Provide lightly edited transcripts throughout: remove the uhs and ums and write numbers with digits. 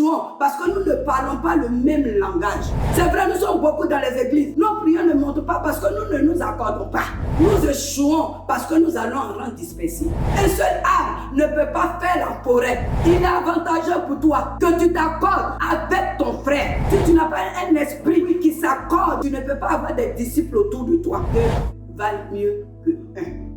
échouons parce que nous ne parlons pas le même langage. C'est vrai, nous sommes beaucoup dans les églises. Nos prières ne montent pas parce que nous ne nous accordons pas. Nous échouons parce que nous allons en rang dispersé. Un seul arbre ne peut pas faire la forêt. Il est avantageux pour toi que tu t'accordes avec ton frère. Si tu n'as pas un esprit qui s'accorde, tu ne peux pas avoir des disciples autour de toi. Deux valent mieux que un.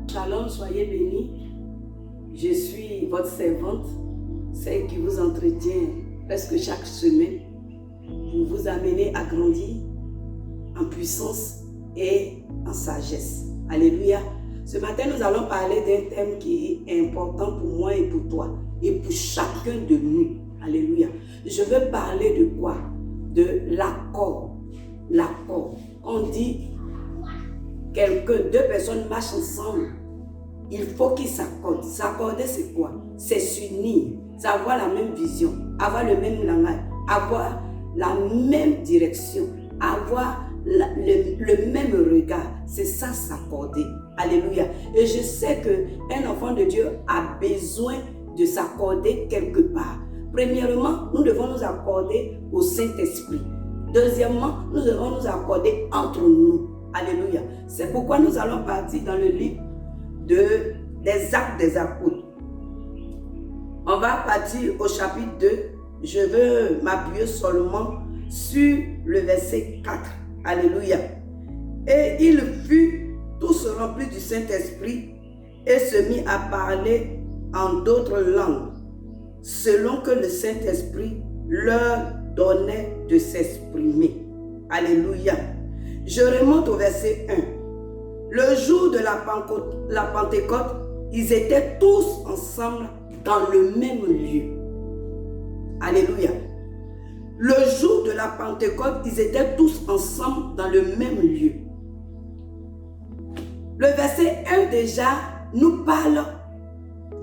Shalom, soyez bénis. Je suis votre servante, celle qui vous entretient presque chaque semaine pour vous amener à grandir en puissance et en sagesse. Alléluia. Ce matin, nous allons parler d'un thème qui est important pour moi et pour toi et pour chacun de nous. Alléluia. Je veux parler de quoi? De l'accord. L'accord. On dit deux personnes marchent ensemble. Il faut qu'ils s'accordent. S'accorder, c'est quoi? C'est s'unir, c'est avoir la même vision, avoir le même langage, avoir la même direction, avoir le même regard. C'est ça, s'accorder. Alléluia. Et je sais qu'un enfant de Dieu a besoin de s'accorder quelque part. Premièrement, nous devons nous accorder au Saint-Esprit. Deuxièmement, nous devons nous accorder entre nous. Alléluia. C'est pourquoi nous allons partir dans le livre des Actes des Apôtres. On va partir au chapitre 2. Je veux m'appuyer seulement sur le verset 4. Alléluia. Et il fut tous remplis du Saint-Esprit et se mit à parler en d'autres langues, selon que le Saint-Esprit leur donnait de s'exprimer. Alléluia. Je remonte au verset 1. Le jour de la Pentecôte, ils étaient tous ensemble dans le même lieu. Alléluia. Le jour de la Pentecôte, ils étaient tous ensemble dans le même lieu. Le verset 1 déjà nous parle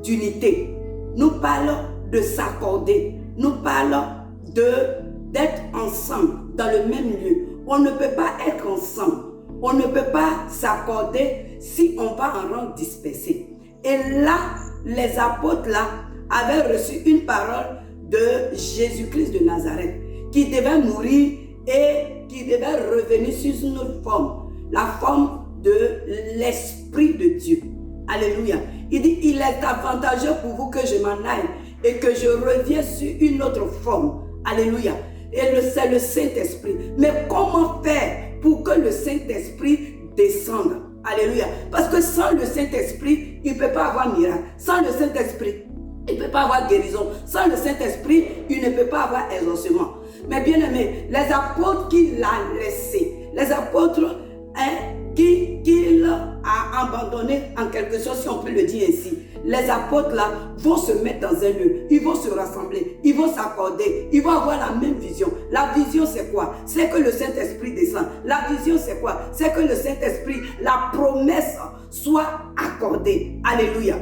d'unité, nous parle de s'accorder, nous parle d'être ensemble dans le même lieu. On ne peut pas être ensemble. On ne peut pas s'accorder si on va en rang dispersé. Et là, les apôtres là avaient reçu une parole de Jésus-Christ de Nazareth qui devait mourir et qui devait revenir sur une autre forme, la forme de l'Esprit de Dieu. Alléluia. Il dit, il est avantageux pour vous que je m'en aille et que je revienne sur une autre forme. Alléluia. Et c'est le Saint-Esprit. Mais comment faire pour que le Saint-Esprit descende? Alléluia. Parce que sans le Saint-Esprit, il ne peut pas avoir miracle. Sans le Saint-Esprit, il ne peut pas avoir guérison. Sans le Saint-Esprit, il ne peut pas avoir exaucement. Mais bien aimé, les apôtres qu'il a laissés, les apôtres qu'il a abandonnés en quelque sorte, si on peut le dire ainsi, les apôtres là vont se mettre dans un lieu, ils vont se rassembler, ils vont s'accorder, ils vont avoir la même vision. La vision c'est quoi? C'est que le Saint-Esprit descend. La vision c'est quoi? C'est que le Saint-Esprit, la promesse soit accordée. Alléluia.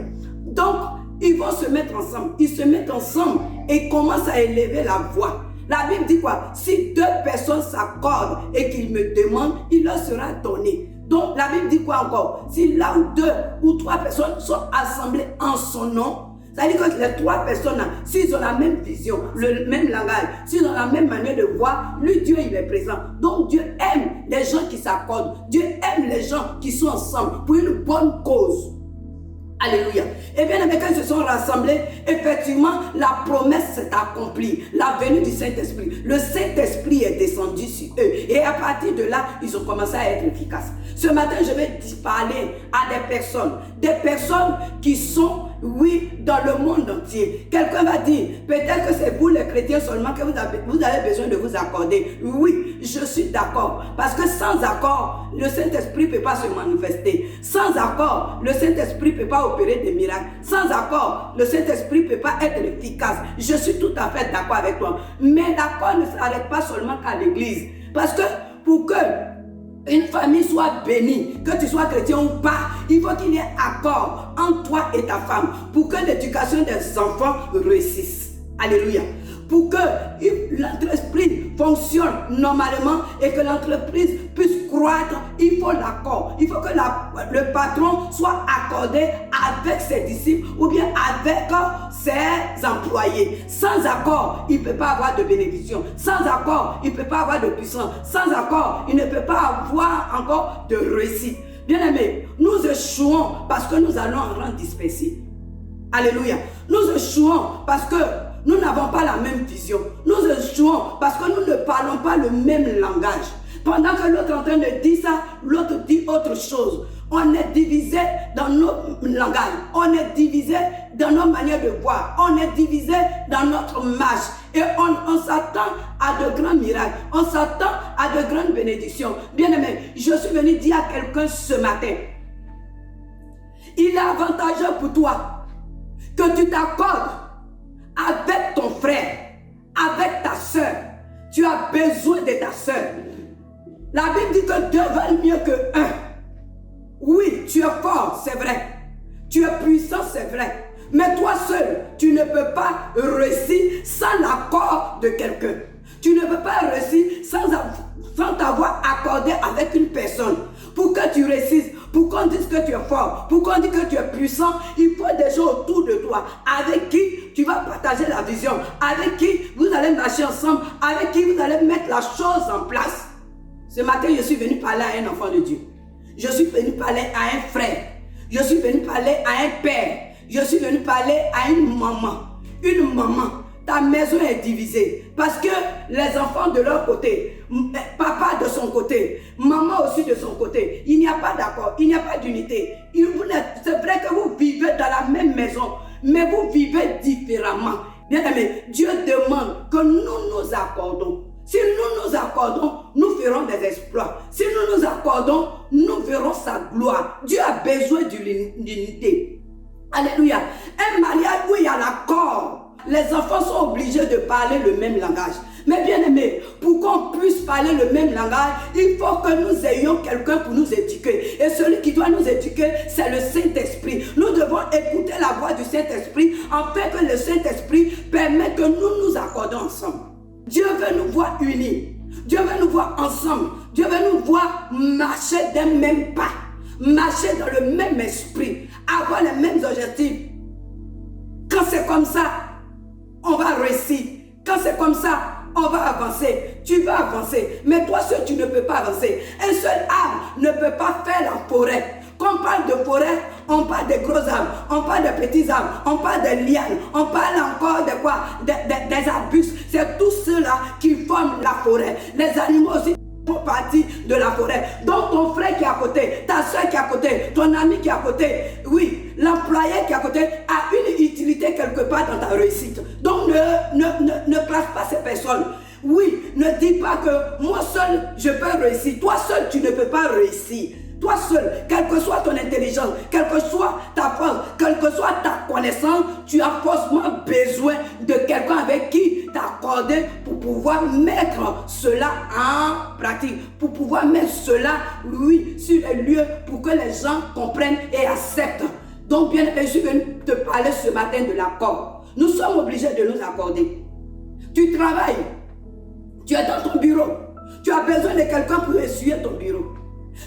Donc, ils vont se mettre ensemble. Ils se mettent ensemble et commencent à élever la voix. La Bible dit quoi? Si deux personnes s'accordent et qu'ils me demandent, il leur sera donné. Donc, la Bible dit quoi encore? Si là où deux ou trois personnes sont assemblées en son nom, ça veut dire que les trois personnes, s'ils ont la même vision, le même langage, s'ils ont la même manière de voir, lui, Dieu, il est présent. Donc, Dieu aime les gens qui s'accordent. Dieu aime les gens qui sont ensemble pour une bonne cause. Alléluia. Et bien, quand ils se sont rassemblés, effectivement, la promesse s'est accomplie. La venue du Saint-Esprit. Le Saint-Esprit est descendu sur eux. Et à partir de là, ils ont commencé à être efficaces. Ce matin, je vais parler à des personnes qui sont, oui, dans le monde entier. Quelqu'un va dire, peut-être que c'est vous les chrétiens seulement que vous avez besoin de vous accorder. Oui, je suis d'accord. Parce que sans accord, le Saint-Esprit ne peut pas se manifester. Sans accord, le Saint-Esprit ne peut pas opérer des miracles. Sans accord, le Saint-Esprit ne peut pas être efficace. Je suis tout à fait d'accord avec toi. Mais l'accord ne s'arrête pas seulement qu'à l'église. Parce que pour que une famille soit bénie, que tu sois chrétien ou pas, il faut qu'il y ait accord entre toi et ta femme pour que l'éducation des enfants réussisse. Alléluia. Pour que l'entreprise fonctionne normalement et que l'entreprise puisse croître, il faut l'accord. Il faut que le patron soit accordé avec ses disciples ou bien avec ses employés. Sans accord, il ne peut pas avoir de bénédiction. Sans accord, il ne peut pas avoir de puissance. Sans accord, il ne peut pas avoir encore de réussite. Bien-aimés, nous échouons parce que nous allons en rang dispersé. Alléluia. Nous échouons parce que nous n'avons pas la même vision. Nous échouons parce que nous ne parlons pas le même langage. Pendant que l'autre est en train de dire ça, l'autre dit autre chose. On est divisé dans nos langages. On est divisé dans nos manières de voir. On est divisé dans notre marche. Et on s'attend à de grands miracles. On s'attend à de grandes bénédictions. Bien-aimé, je suis venu dire à quelqu'un ce matin. Il est avantageux pour toi que tu t'accordes avec ton frère, avec ta soeur. Tu as besoin de ta soeur. La Bible dit que deux valent mieux que un. Oui, tu es fort, c'est vrai. Tu es puissant, c'est vrai. Mais toi seul, tu ne peux pas réussir sans l'accord de quelqu'un. Tu ne peux pas réussir sans t'avoir accordé avec une personne. Pour que tu réussisses, pour qu'on dise que tu es fort, pour qu'on dise que tu es puissant, il faut des gens autour de toi avec qui tu vas partager la vision, avec qui vous allez marcher ensemble, avec qui vous allez mettre la chose en place. Ce matin, je suis venu parler à un enfant de Dieu. Je suis venu parler à un frère. Je suis venu parler à un père. Je suis venu parler à une maman. Une maman. Ta maison est divisée. Parce que les enfants de leur côté, papa de son côté, maman aussi de son côté, il n'y a pas d'accord, il n'y a pas d'unité. C'est vrai que vous vivez dans la même maison, mais vous vivez différemment. Bien aimé, Dieu demande que nous nous accordons. Si nous nous accordons, nous ferons des exploits. Si nous nous accordons, nous verrons sa gloire. Dieu a besoin d'unité. Alléluia. Un mariage où il y a l'accord, les enfants sont obligés de parler le même langage. Mais bien aimé, pour qu'on puisse parler le même langage, il faut que nous ayons quelqu'un pour nous éduquer. Et celui qui doit nous éduquer, c'est le Saint-Esprit. Nous devons écouter la voix du Saint-Esprit afin que le Saint-Esprit permette que nous nous accordons ensemble. Dieu veut nous voir unis. Dieu veut nous voir ensemble. Dieu veut nous voir marcher d'un même pas. Marcher dans le même esprit. Avoir les mêmes objectifs. Quand c'est comme ça, on va réussir. Quand c'est comme ça, on va avancer. Tu vas avancer. Mais toi seul, tu ne peux pas avancer. Un seul arbre ne peut pas faire la forêt. Quand on parle de forêt, on parle de gros arbres, on parle de petits arbres, on parle de lianes, on parle encore de quoi? Des arbustes. C'est tout cela qui forment la forêt. Les animaux aussi font partie de la forêt. Donc ton frère qui est à côté, ta soeur qui est à côté, ton ami qui est à côté, oui, l'employé qui est à côté a une utilité quelque part dans ta réussite. Donc ne classe pas ces personnes. Oui, ne dis pas que moi seul je peux réussir. Toi seul tu ne peux pas réussir. Toi seul, quelle que soit ton intelligence, quelle que soit ta force, quelle que soit ta connaissance, tu as forcément besoin de quelqu'un avec qui t'accorder pour pouvoir mettre cela en pratique, pour pouvoir mettre cela, oui, sur les lieux pour que les gens comprennent et acceptent. Donc, bien, je suis venu te parler ce matin de l'accord. Nous sommes obligés de nous accorder. Tu travailles, tu es dans ton bureau, tu as besoin de quelqu'un pour essuyer ton bureau.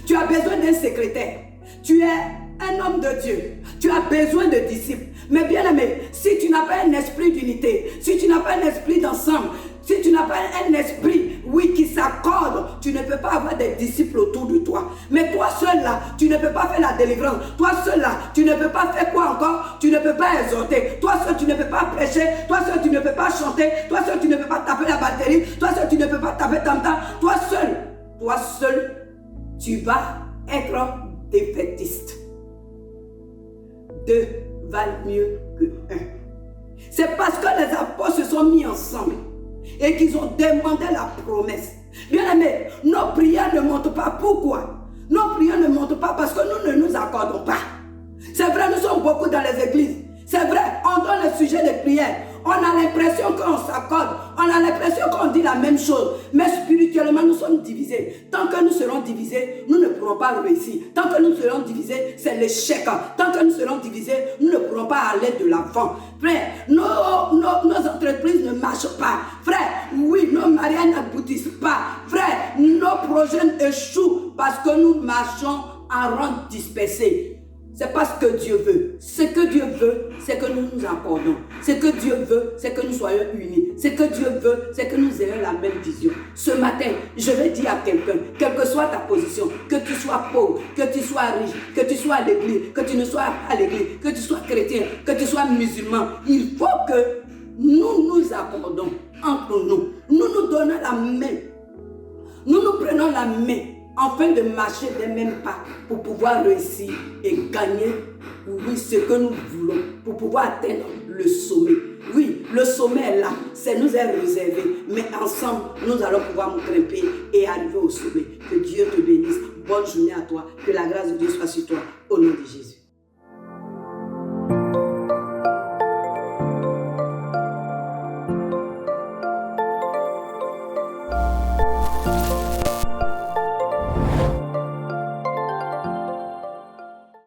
Tu as besoin d'un secrétaire. Tu es un homme de Dieu. Tu as besoin de disciples. Mais bien aimé, si tu n'as pas un esprit d'unité, si tu n'as pas un esprit d'ensemble, si tu n'as pas un esprit, oui, qui s'accorde, tu ne peux pas avoir des disciples autour de toi. Mais toi seul là, tu ne peux pas faire la délivrance. Toi seul là, tu ne peux pas faire quoi encore? Tu ne peux pas exhorter. Toi seul, tu ne peux pas prêcher. Toi seul, tu ne peux pas chanter. Toi seul, tu ne peux pas taper la batterie. Toi seul, tu ne peux pas taper tam-tam. Toi seul, tu vas être défaitiste. Deux valent mieux que un. C'est parce que les apôtres se sont mis ensemble et qu'ils ont demandé la promesse. Bien aimé, nos prières ne montent pas. Pourquoi? Nos prières ne montent pas parce que nous ne nous accordons pas. C'est vrai, nous sommes beaucoup dans les églises. C'est vrai, on donne le sujet de prière. On a l'impression qu'on s'accorde. On a l'impression qu'on dit la même chose. Mais spirituellement, nous sommes divisés. Tant que nous serons divisés, nous ne pourrons pas réussir. Tant que nous serons divisés, c'est l'échec. Tant que nous serons divisés, nous ne pourrons pas aller de l'avant. Frère, nos entreprises ne marchent pas. Frère, oui, pas. Frère, nos projets échouent parce que nous marchons en rang dispersé. C'est pas ce que Dieu veut. Ce que Dieu veut, c'est que nous nous accordons. Ce que Dieu veut, c'est que nous soyons unis. Ce que Dieu veut, c'est que nous ayons la même vision. Ce matin, je vais dire à quelqu'un, quelle que soit ta position, que tu sois pauvre, que tu sois riche, que tu sois à l'église, que tu ne sois pas à l'église, que tu sois chrétien, que tu sois musulman, il faut que nous nous accordons entre nous. Nous nous donnons la main. Nous nous prenons la main afin de marcher des mêmes pas pour pouvoir réussir et gagner, oui, ce que nous voulons, pour pouvoir atteindre le sommet. Oui, le sommet est là, c'est nous est réservé, mais ensemble, nous allons pouvoir nous grimper et arriver au sommet. Que Dieu te bénisse. Bonne journée à toi, que la grâce de Dieu soit sur toi, au nom de Jésus.